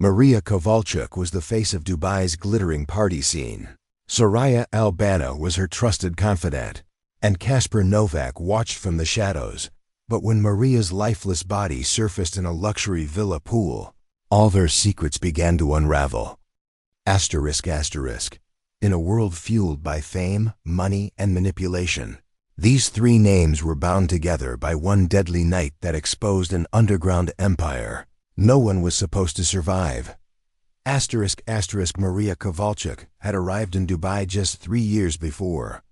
Maria Kovalchuk was the face of Dubai's glittering party scene. Soraya Al-Banna was her trusted confidant, and Kasper Novak watched from the shadows. But when Maria's lifeless body surfaced in a luxury villa pool, all their secrets began to unravel. In a world fueled by fame, money, and manipulation, these three names were bound together by one deadly night that exposed an underground empire no one was supposed to survive. Maria Kovalchuk had arrived in Dubai just 3 years before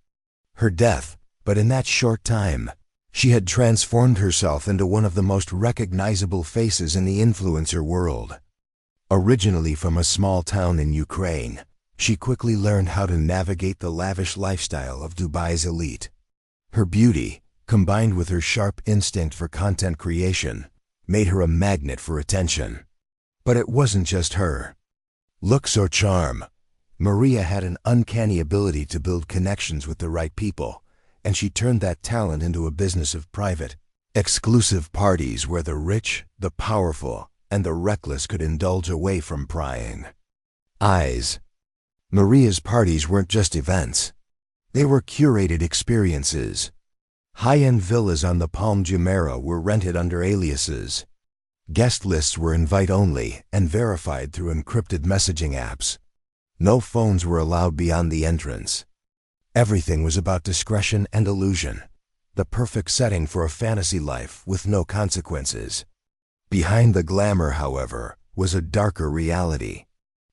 her death, but in that short time, she had transformed herself into one of the most recognizable faces in the influencer world. Originally from a small town in Ukraine, she quickly learned how to navigate the lavish lifestyle of Dubai's elite. Her beauty, combined with her sharp instinct for content creation, made her a magnet for attention. But it wasn't just her looks or charm. Maria had an uncanny ability to build connections with the right people, and she turned that talent into a business of private, exclusive parties where the rich, the powerful, and the reckless could indulge away from prying eyes. Maria's parties weren't just events. They were curated experiences. High-end villas on the Palm Jumeirah were rented under aliases. Guest lists were invite-only and verified through encrypted messaging apps. No phones were allowed beyond the entrance. Everything was about discretion and illusion, the perfect setting for a fantasy life with no consequences. Behind the glamour, however, was a darker reality.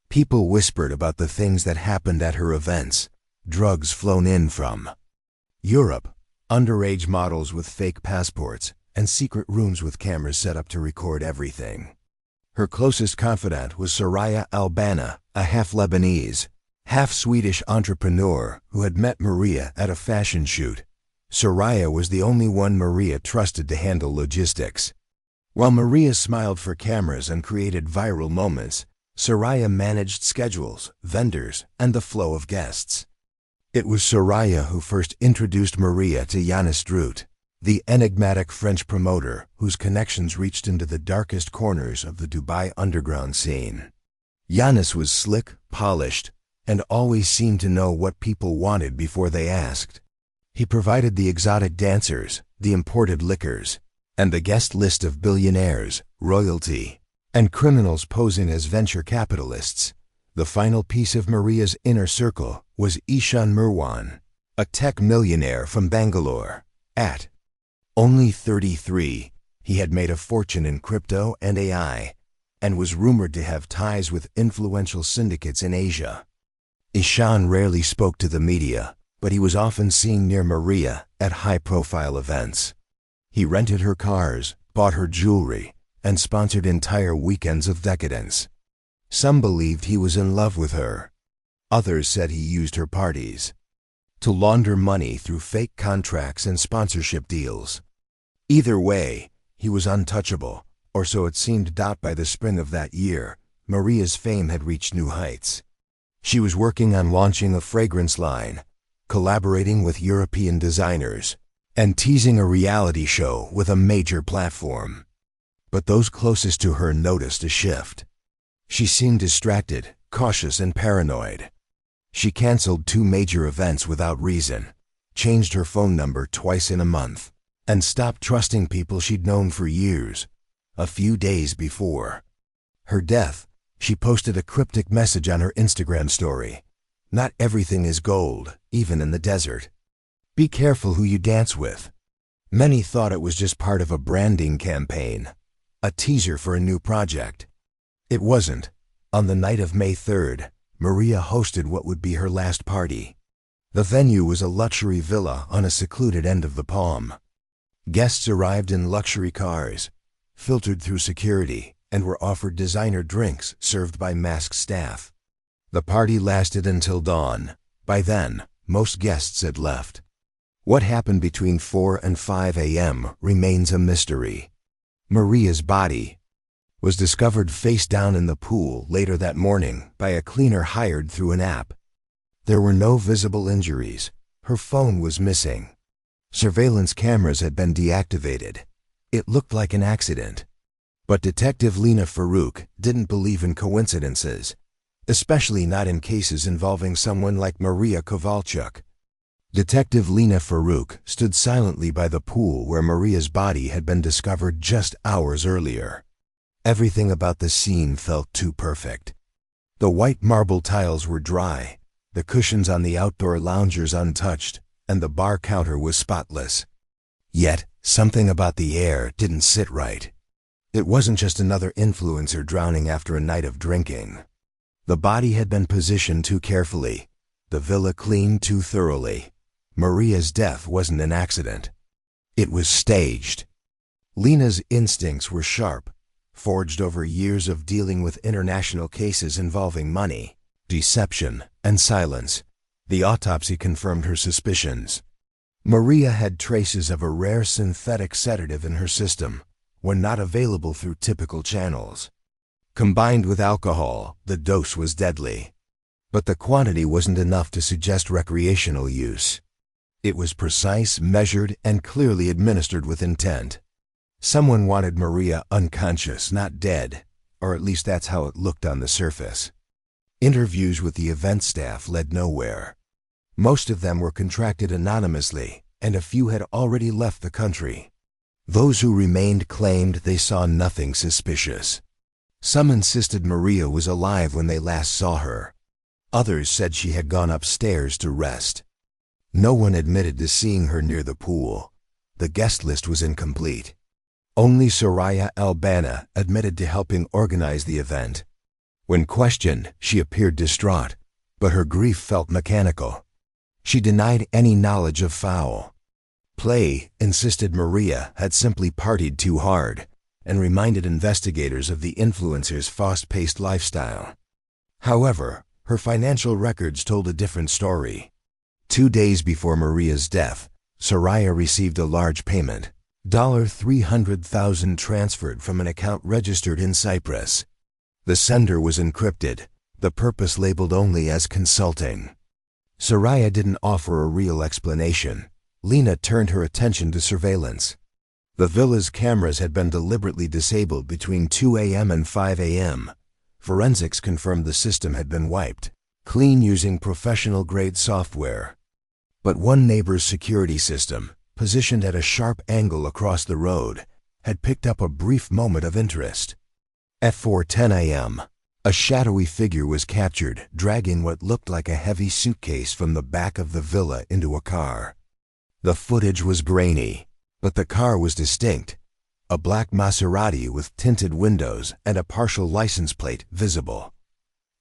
People whispered about the things that happened at her events: drugs flown in from Europe, underage models with fake passports, and secret rooms with cameras set up to record everything. Her closest confidant was Soraya Al-Banna, a half-Lebanese, half-Swedish entrepreneur who had met Maria at a fashion shoot. Soraya was the only one Maria trusted to handle logistics. While Maria smiled for cameras and created viral moments, Soraya managed schedules, vendors, and the flow of guests. It was Soraya who first introduced Maria to Yanis Droot, the enigmatic French promoter whose connections reached into the darkest corners of the Dubai underground scene. Yanis was slick, polished, and always seemed to know what people wanted before they asked. He provided the exotic dancers, the imported liquors, and the guest list of billionaires, royalty, and criminals posing as venture capitalists. The final piece of Maria's inner circle was Ishan Mirwan, a tech millionaire from Bangalore. At only 33, he had made a fortune in crypto and AI, and was rumored to have ties with influential syndicates in Asia. Ishan rarely spoke to the media, but he was often seen near Maria at high-profile events. He rented her cars, bought her jewelry, and sponsored entire weekends of decadence. Some believed he was in love with her. Others said he used her parties to launder money through fake contracts and sponsorship deals. Either way, he was untouchable, or so it seemed. By the spring of that year, Maria's fame had reached new heights. She was working on launching a fragrance line, collaborating with European designers, and teasing a reality show with a major platform. But those closest to her noticed a shift. She seemed distracted, cautious, and paranoid. She canceled 2 major events without reason, changed her phone number twice in a month, and stopped trusting people she'd known for years. A few days before her death, she posted a cryptic message on her Instagram story: "Not everything is gold, even in the desert. Be careful who you dance with." Many thought it was just part of a branding campaign, a teaser for a new project. It wasn't. On the night of May 3rd, Maria hosted what would be her last party. The venue was a luxury villa on a secluded end of the Palm. Guests arrived in luxury cars, filtered through security, and were offered designer drinks served by masked staff. The party lasted until dawn. By then, most guests had left. What happened between 4 and 5 a.m. remains a mystery. Maria's body was discovered face down in the pool later that morning by a cleaner hired through an app. There were no visible injuries. Her phone was missing. Surveillance cameras had been deactivated. It looked like an accident. But Detective Lina Farooq didn't believe in coincidences, especially not in cases involving someone like Maria Kovalchuk. Detective Lina Farooq stood silently by the pool where Maria's body had been discovered just hours earlier. Everything about the scene felt too perfect. The white marble tiles were dry, the cushions on the outdoor loungers untouched, and the bar counter was spotless. Yet, something about the air didn't sit right. It wasn't just another influencer drowning after a night of drinking. The body had been positioned too carefully, the villa cleaned too thoroughly. Maria's death wasn't an accident. It was staged. Lina's instincts were sharp, forged over years of dealing with international cases involving money, deception, and silence. The autopsy confirmed her suspicions. Maria had traces of a rare synthetic sedative in her system, when not available through typical channels. Combined with alcohol, the dose was deadly. But the quantity wasn't enough to suggest recreational use. It was precise, measured, and clearly administered with intent. Someone wanted Maria unconscious, not dead, or at least that's how it looked on the surface. Interviews with the event staff led nowhere. Most of them were contracted anonymously, and a few had already left the country. Those who remained claimed they saw nothing suspicious. Some insisted Maria was alive when they last saw her. Others said she had gone upstairs to rest. No one admitted to seeing her near the pool. The guest list was incomplete. Only Soraya Al-Banna admitted to helping organize the event. When questioned, she appeared distraught, but her grief felt mechanical. She denied any knowledge of foul play, insisted Maria had simply partied too hard, and reminded investigators of the influencer's fast-paced lifestyle. However, her financial records told a different story. 2 days before Maria's death, Soraya received a large payment, $300,000 transferred from an account registered in Cyprus. The sender was encrypted, the purpose labeled only as consulting. Soraya didn't offer a real explanation. Lina turned her attention to surveillance. The villa's cameras had been deliberately disabled between 2 a.m. and 5 a.m. Forensics confirmed the system had been wiped, clean using professional-grade software. But one neighbor's security system, positioned at a sharp angle across the road, had picked up a brief moment of interest. At 4:10 a.m., a shadowy figure was captured, dragging what looked like a heavy suitcase from the back of the villa into a car. The footage was grainy, but the car was distinct, a black Maserati with tinted windows and a partial license plate visible.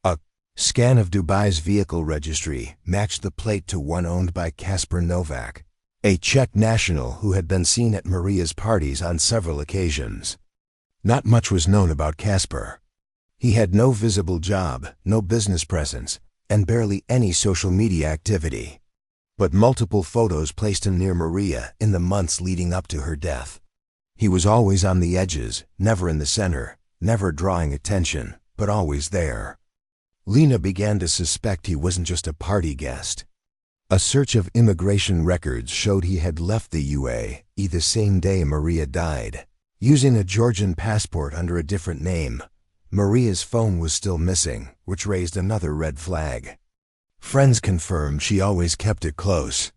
A scan of Dubai's vehicle registry matched the plate to one owned by Kasper Novak, a Czech national who had been seen at Maria's parties on several occasions. Not much was known about Kasper. He had no visible job, no business presence, and barely any social media activity. But multiple photos placed him near Maria in the months leading up to her death. He was always on the edges, never in the center, never drawing attention, but always there. Lina began to suspect he wasn't just a party guest. A search of immigration records showed he had left the UAE the same day Maria died, using a Georgian passport under a different name. Maria's phone was still missing, which raised another red flag. Friends confirmed she always kept it close.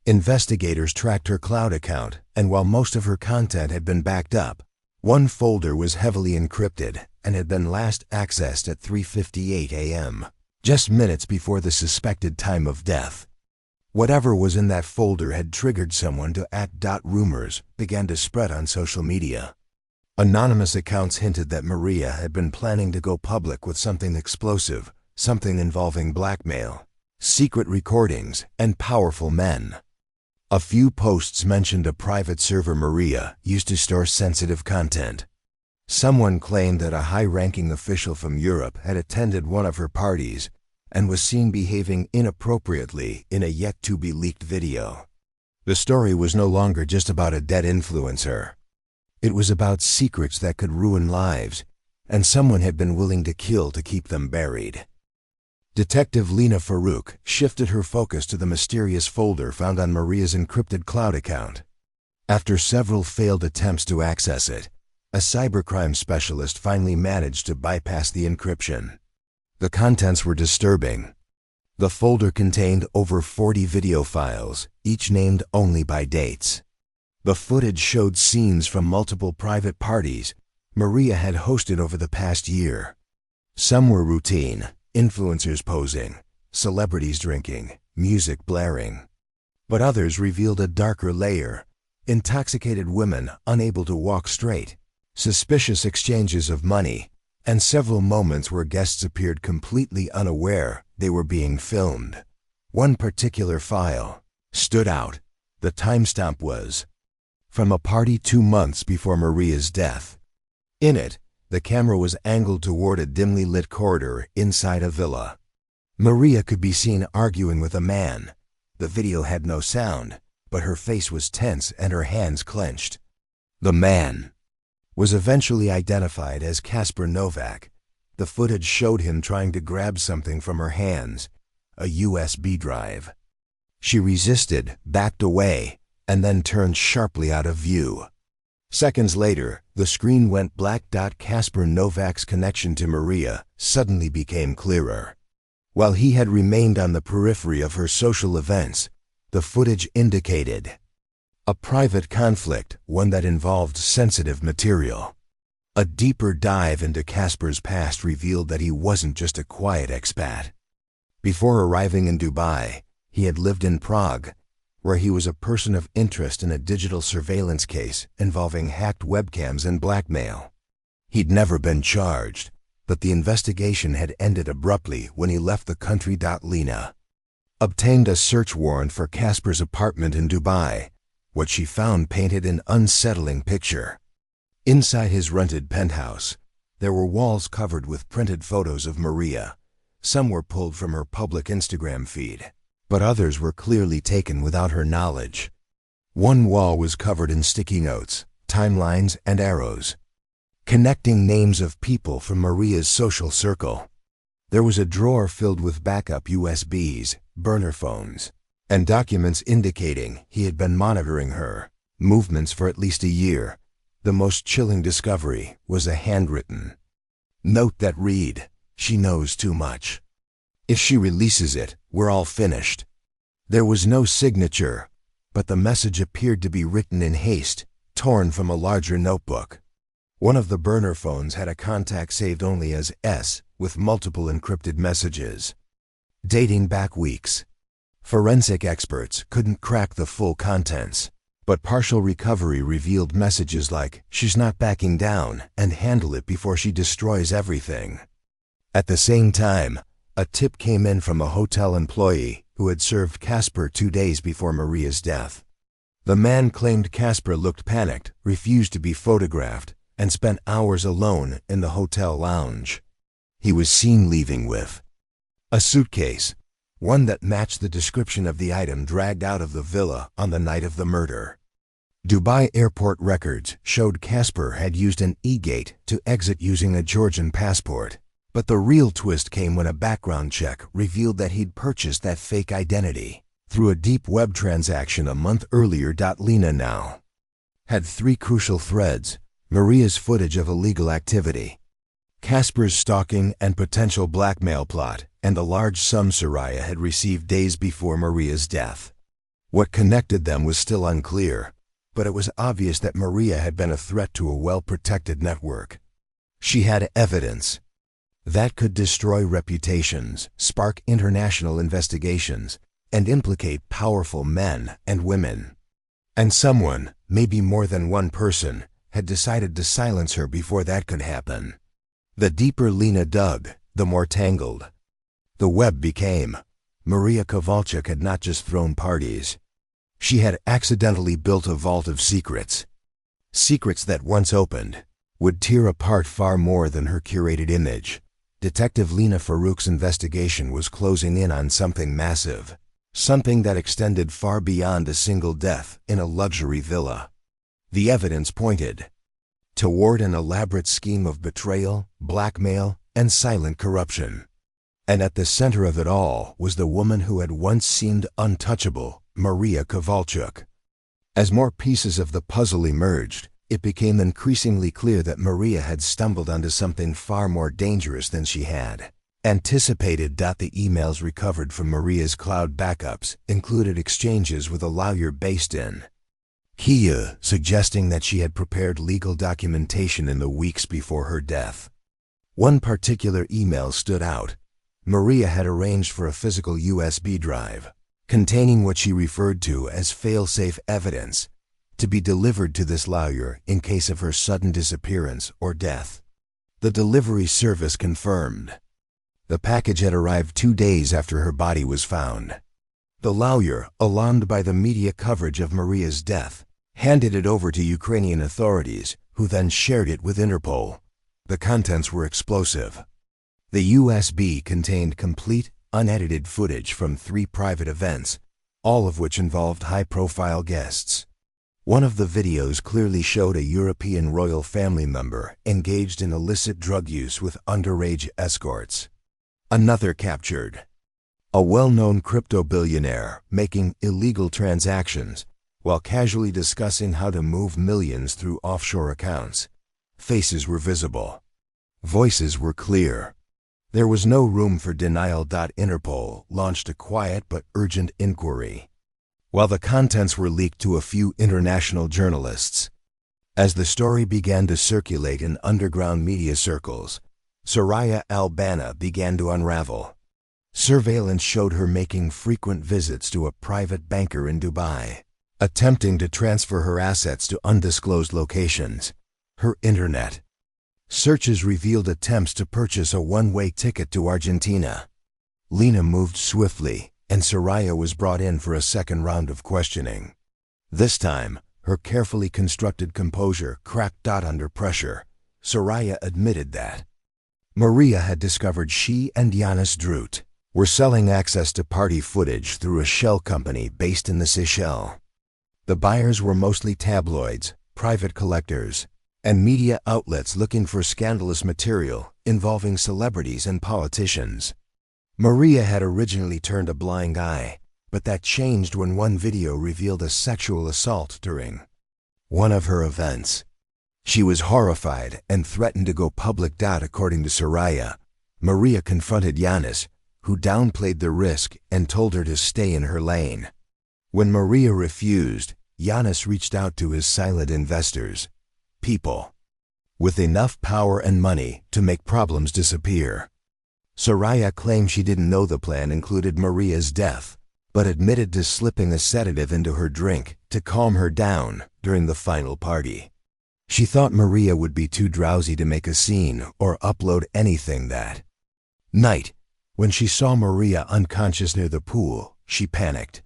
Investigators tracked her cloud account, and while most of her content had been backed up, one folder was heavily encrypted and had been last accessed at 3:58 a.m., just minutes before the suspected time of death. Whatever was in that folder had triggered someone to act. Rumors began to spread on social media. Anonymous accounts hinted that Maria had been planning to go public with something explosive, something involving blackmail, secret recordings, and powerful men. A few posts mentioned a private server Maria used to store sensitive content. Someone claimed that a high-ranking official from Europe had attended one of her parties and was seen behaving inappropriately in a yet-to-be-leaked video. The story was no longer just about a dead influencer. It was about secrets that could ruin lives, and someone had been willing to kill to keep them buried. Detective Lina Farooq shifted her focus to the mysterious folder found on Maria's encrypted cloud account. After several failed attempts to access it, a cybercrime specialist finally managed to bypass the encryption. The contents were disturbing. The folder contained over 40 video files, each named only by dates. The footage showed scenes from multiple private parties Maria had hosted over the past year. Some were routine, influencers posing, celebrities drinking, music blaring. But others revealed a darker layer: intoxicated women unable to walk straight, suspicious exchanges of money, and several moments where guests appeared completely unaware they were being filmed. One particular file stood out. The timestamp was from a party 2 months before Maria's death. In it, the camera was angled toward a dimly lit corridor inside a villa. Maria could be seen arguing with a man. The video had no sound, but her face was tense and her hands clenched. The man was eventually identified as Kasper Novak. The footage showed him trying to grab something from her hands, a USB drive. She resisted, backed away, and then turned sharply out of view. Seconds later, the screen went black. Kasper Novak's connection to Maria suddenly became clearer. While he had remained on the periphery of her social events, the footage indicated a private conflict, one that involved sensitive material. A deeper dive into Kasper's past revealed that he wasn't just a quiet expat. Before arriving in Dubai, he had lived in Prague, where he was a person of interest in a digital surveillance case involving hacked webcams and blackmail. He'd never been charged, but the investigation had ended abruptly when he left the country. Lina obtained a search warrant for Kasper's apartment in Dubai. What she found painted an unsettling picture. Inside his rented penthouse, there were walls covered with printed photos of Maria. Some were pulled from her public Instagram feed, but others were clearly taken without her knowledge. One wall was covered in sticky notes, timelines, and arrows, connecting names of people from Maria's social circle. There was a drawer filled with backup USBs, burner phones, and documents indicating he had been monitoring her movements for at least a year. The most chilling discovery was a handwritten note that read, "She knows too much. If she releases it, we're all finished." There was no signature, but the message appeared to be written in haste, torn from a larger notebook. One of the burner phones had a contact saved only as S, with multiple encrypted messages, dating back weeks. Forensic experts couldn't crack the full contents, but partial recovery revealed messages like, "She's not backing down, and handle it before she destroys everything." At the same time, a tip came in from a hotel employee who had served Kasper 2 days before Maria's death. The man claimed Kasper looked panicked, refused to be photographed, and spent hours alone in the hotel lounge. He was seen leaving with a suitcase, one that matched the description of the item dragged out of the villa on the night of the murder. Dubai airport records showed Kasper had used an e-gate to exit using a Georgian passport. But the real twist came when a background check revealed that he'd purchased that fake identity through a deep web transaction a month earlier. Lina now had 3 crucial threads: Maria's footage of illegal activity, Kasper's stalking and potential blackmail plot, and the large sum Soraya had received days before Maria's death. What connected them was still unclear, but it was obvious that Maria had been a threat to a well-protected network. She had evidence that could destroy reputations, spark international investigations, and implicate powerful men and women. And someone, maybe more than one person, had decided to silence her before that could happen. The deeper Lina dug, the more tangled the web became. Maria Kovalchuk had not just thrown parties. She had accidentally built a vault of secrets. Secrets that, once opened, would tear apart far more than her curated image. Detective Lina Farooq's investigation was closing in on something massive, something that extended far beyond a single death in a luxury villa. The evidence pointed toward an elaborate scheme of betrayal, blackmail, and silent corruption. And at the center of it all was the woman who had once seemed untouchable, Maria Kovalchuk. As more pieces of the puzzle emerged, it became increasingly clear that Maria had stumbled onto something far more dangerous than she had anticipated. The emails recovered from Maria's cloud backups included exchanges with a lawyer based in Kyiv, suggesting that she had prepared legal documentation in the weeks before her death. One particular email stood out. Maria had arranged for a physical USB drive, containing what she referred to as fail-safe evidence, to be delivered to this lawyer in case of her sudden disappearance or death. The delivery service confirmed. The package had arrived 2 days after her body was found. The lawyer, alarmed by the media coverage of Maria's death, handed it over to Ukrainian authorities, who then shared it with Interpol. The contents were explosive. The USB contained complete, unedited footage from 3 private events, all of which involved high-profile guests. One of the videos clearly showed a European royal family member engaged in illicit drug use with underage escorts. Another captured a well-known crypto billionaire making illegal transactions while casually discussing how to move millions through offshore accounts. Faces were visible. Voices were clear. There was no room for denial. Interpol launched a quiet but urgent inquiry, while the contents were leaked to a few international journalists. As the story began to circulate in underground media circles, Soraya Al-Banna began to unravel. Surveillance showed her making frequent visits to a private banker in Dubai, attempting to transfer her assets to undisclosed locations. Her internet searches revealed attempts to purchase a one-way ticket to Argentina. Lina moved swiftly, and Soraya was brought in for a second round of questioning. This time, her carefully constructed composure cracked. Under pressure, Soraya admitted that Maria had discovered she and Yanis Drut were selling access to party footage through a shell company based in the Seychelles. The buyers were mostly tabloids, private collectors, and media outlets looking for scandalous material involving celebrities and politicians. Maria had originally turned a blind eye, but that changed when one video revealed a sexual assault during one of her events. She was horrified and threatened to go public. According to Soraya, Maria confronted Yanis, who downplayed the risk and told her to stay in her lane. When Maria refused, Yanis reached out to his silent investors, people with enough power and money to make problems disappear. Soraya claimed she didn't know the plan included Maria's death, but admitted to slipping a sedative into her drink to calm her down during the final party. She thought Maria would be too drowsy to make a scene or upload anything that night. When she saw Maria unconscious near the pool, she panicked.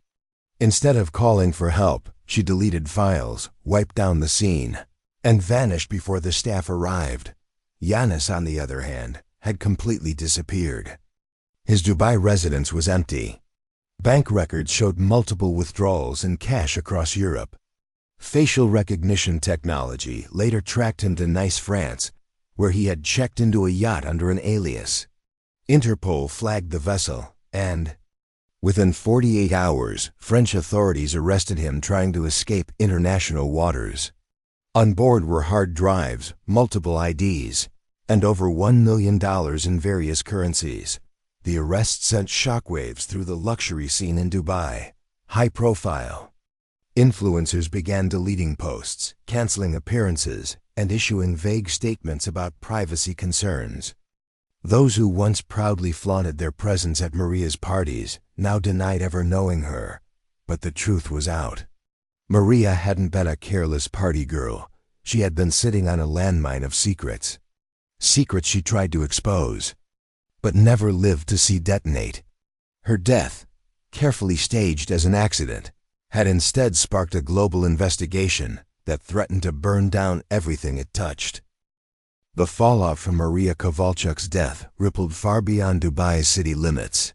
Instead of calling for help, she deleted files, wiped down the scene, and vanished before the staff arrived. Yanis, on the other hand, had completely disappeared. His Dubai residence was empty. Bank records showed multiple withdrawals in cash across Europe. Facial recognition technology later tracked him to Nice, France, where he had checked into a yacht under an alias. Interpol flagged the vessel, and within 48 hours, French authorities arrested him trying to escape international waters. On board were hard drives, multiple IDs, and over $1 million in various currencies. The arrest sent shockwaves through the luxury scene in Dubai. High profile influencers began deleting posts, canceling appearances, and issuing vague statements about privacy concerns. Those who once proudly flaunted their presence at Maria's parties now denied ever knowing her. But the truth was out. Maria hadn't been a careless party girl. She had been sitting on a landmine of secrets. Secrets she tried to expose, but never lived to see detonate. Her death, carefully staged as an accident, had instead sparked a global investigation that threatened to burn down everything it touched. The fallout from Maria Kovalchuk's death rippled far beyond Dubai's city limits.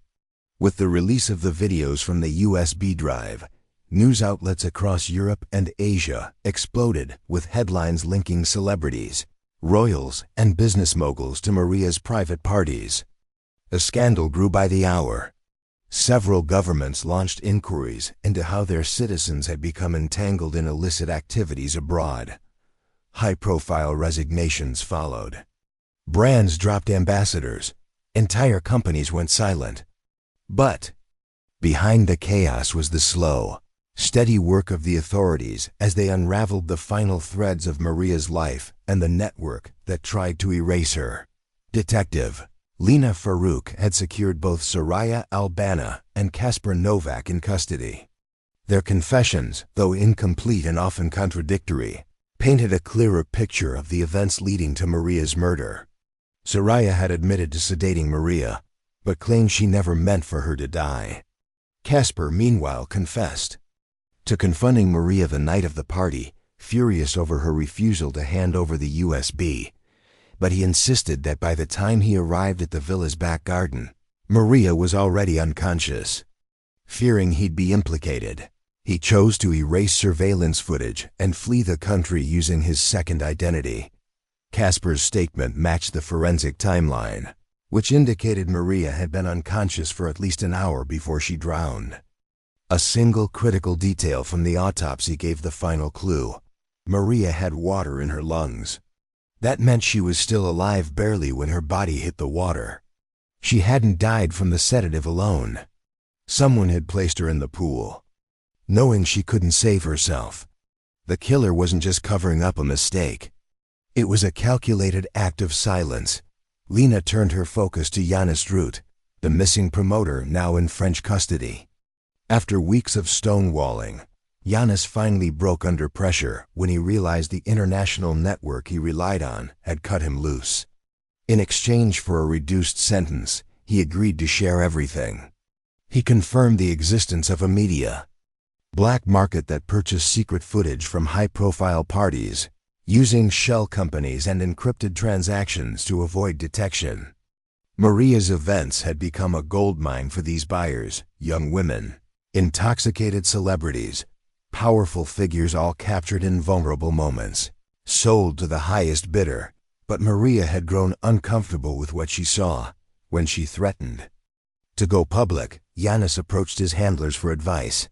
With the release of the videos from the USB drive, news outlets across Europe and Asia exploded with headlines linking celebrities, royals, and business moguls to Maria's private parties. The scandal grew by the hour. Several governments launched inquiries into how their citizens had become entangled in illicit activities abroad. High-profile resignations followed. Brands dropped ambassadors. Entire companies went silent. But behind the chaos was the slow, steady work of the authorities as they unraveled the final threads of Maria's life and the network that tried to erase her. Detective Lina Farooq had secured both Soraya Al-Banna and Kasper Novak in custody. Their confessions, though incomplete and often contradictory, painted a clearer picture of the events leading to Maria's murder. Soraya had admitted to sedating Maria, but claimed she never meant for her to die. Kasper, meanwhile, confessed to confronting Maria the night of the party, furious over her refusal to hand over the USB. But he insisted that by the time he arrived at the villa's back garden, Maria was already unconscious. Fearing he'd be implicated, he chose to erase surveillance footage and flee the country using his second identity. Kasper's statement matched the forensic timeline, which indicated Maria had been unconscious for at least an hour before she drowned. A single critical detail from the autopsy gave the final clue. Maria had water in her lungs. That meant she was still alive barely when her body hit the water. She hadn't died from the sedative alone. Someone had placed her in the pool, knowing she couldn't save herself. The killer wasn't just covering up a mistake. It was a calculated act of silence. Lina turned her focus to Janis Drut, the missing promoter now in French custody. After weeks of stonewalling, Janis finally broke under pressure when he realized the international network he relied on had cut him loose. In exchange for a reduced sentence, he agreed to share everything. He confirmed the existence of a media black market that purchased secret footage from high-profile parties, using shell companies and encrypted transactions to avoid detection. Maria's events had become a goldmine for these buyers: young women, intoxicated celebrities, powerful figures, all captured in vulnerable moments, sold to the highest bidder. But Maria had grown uncomfortable with what she saw. When she threatened to go public, Janis approached his handlers for advice.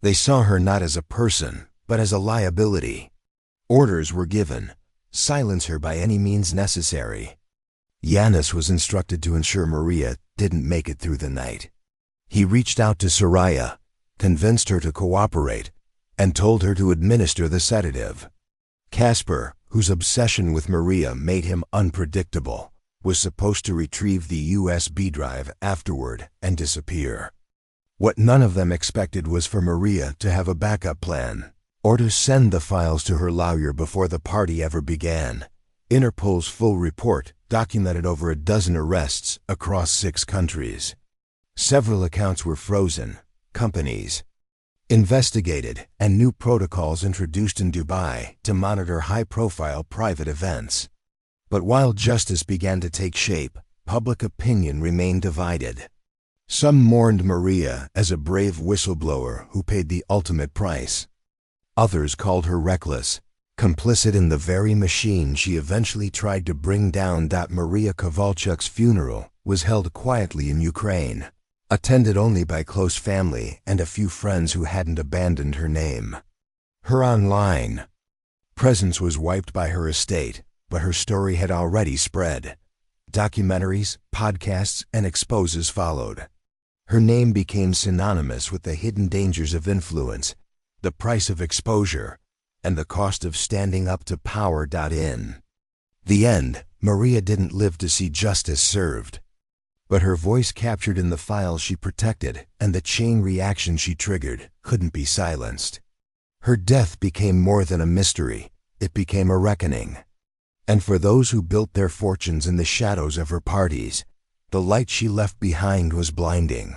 They saw her not as a person, but as a liability. Orders were given: silence her by any means necessary. Janis was instructed to ensure Maria didn't make it through the night. He reached out to Soraya, convinced her to cooperate, and told her to administer the sedative. Kasper, whose obsession with Maria made him unpredictable, was supposed to retrieve the USB drive afterward and disappear. What none of them expected was for Maria to have a backup plan, or to send the files to her lawyer before the party ever began. Interpol's full report documented over a dozen arrests across 6 countries. Several accounts were frozen, companies investigated, and new protocols introduced in Dubai to monitor high-profile private events. But while justice began to take shape, public opinion remained divided. Some mourned Maria as a brave whistleblower who paid the ultimate price. Others called her reckless, complicit in the very machine she eventually tried to bring down. Maria Kovalchuk's funeral was held quietly in Ukraine, attended only by close family and a few friends who hadn't abandoned her name. Her online presence was wiped by her estate, but her story had already spread. Documentaries, podcasts, and exposes followed. Her name became synonymous with the hidden dangers of influence, the price of exposure, and the cost of standing up to power. In the end, Maria didn't live to see justice served. But her voice, captured in the files she protected, and the chain reaction she triggered, couldn't be silenced. Her death became more than a mystery. It became a reckoning. And for those who built their fortunes in the shadows of her parties, the light she left behind was blinding.